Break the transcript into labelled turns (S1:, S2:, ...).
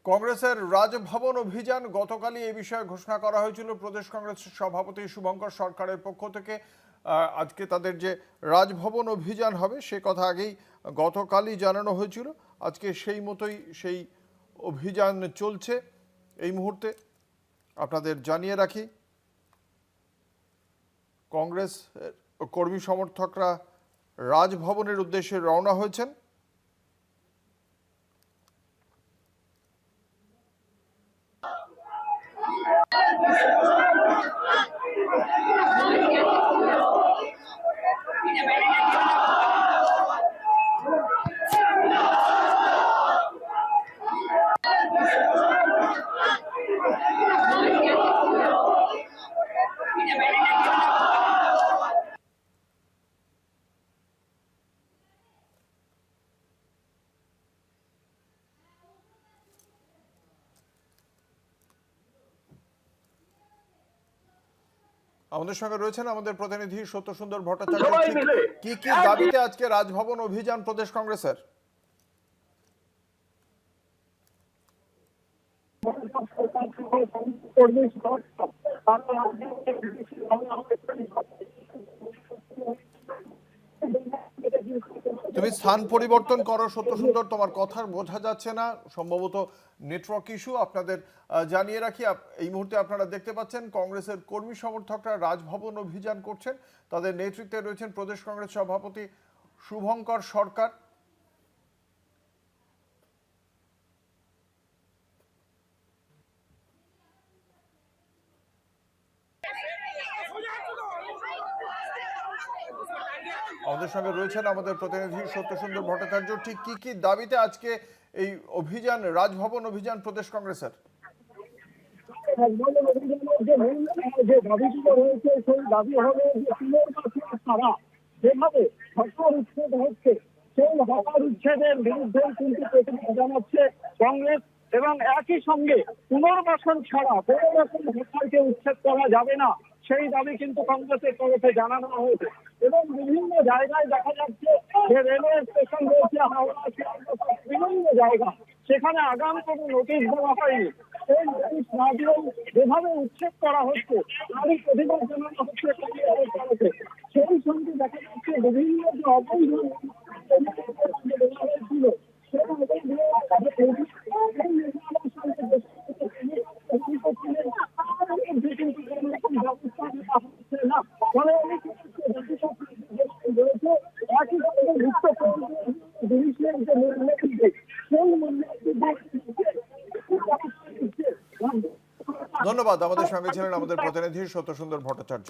S1: কংগ্রেসের রাজভবন অভিযান গতকালই এই বিষয়ে ঘোষণা করা হয়েছিল প্রদেশ কংগ্রেসের সভাপতি শুভঙ্কর সরকারের পক্ষ থেকে। আজকে তাদের যে রাজভবন অভিযান হবে সে কথা আগেই গতকালই জানানো হয়েছিল। আজকে সেই মতোই সেই অভিযান চলছে। এই মুহূর্তে আপনাদের জানিয়ে রাখি, কংগ্রেস কর্মী সমর্থকরা রাজভবনের উদ্দেশ্যে রওনা হয়েছেন। আমাদের সঙ্গে রয়েছেন আমাদের প্রতিনিধি সত্যসুন্দর ভট্টাচার্য। কি কি দাবিতে আজকে রাজভবন অভিযান প্রদেশ কংগ্রেসের? তুমি স্থান পরিবর্তন করো সত্যসুন্দর, তোমার কথা বোঝা যাচ্ছে না, সম্ভবত নেটওয়ার্ক ইস্যু। আপনাদের জানিয়ে রাখি, এই মুহূর্তে আপনারা দেখতে পাচ্ছেন কংগ্রেসের কর্মী সমর্থকরা রাজভবন অভিযান করছেন। তাদের নেতৃত্বে রয়েছেন প্রদেশ কংগ্রেস সভাপতি শুভঙ্কর সরকার। আমাদের সঙ্গে রয়েছেন আমাদের প্রতিনিধি সত্যসুন্দর ভট্টাচার্য। ঠিক কি কি দাবিতে আজকে এই অভিযান, রাজভবন অভিযান প্রদেশ কংগ্রেসের?
S2: যে দাবিগুলো রয়েছে সেই দাবি হবে যে তারা যেভাবে হকার উচ্ছেদ হচ্ছে সেই হকার উচ্ছেদের বিরুদ্ধে কিন্তু প্রতিবাদ জানাচ্ছে কংগ্রেস, এবং একই সঙ্গে পুনর্বাসন ছাড়া কোনো রকম হকারকে উচ্ছেদ করা যাবে না সেই দাবি কিন্তু কংগ্রেসের তরফে জানানো হয়েছে। এবং বিভিন্ন জায়গায় দেখা যাচ্ছে যে রেলওয়ে স্টেশন রয়েছে হাওড়া, বিভিন্ন জায়গা, সেখানে আগাম কোনো নোটিশ দেওয়া হয়নি। সেই নোটিশ না দিয়েও যেভাবে উচ্ছেদ করা হচ্ছে তারই প্রতিবাদ জানানো হচ্ছে কংগ্রেসের তরফে। সেই সঙ্গে দেখা যাচ্ছে বিভিন্ন যে অবৈধ হয়েছিল
S1: ধন্যবাদ। আমাদের সঙ্গে ছিলেন আমাদের প্রতিনিধি সত্যসুন্দর ভট্টাচার্য।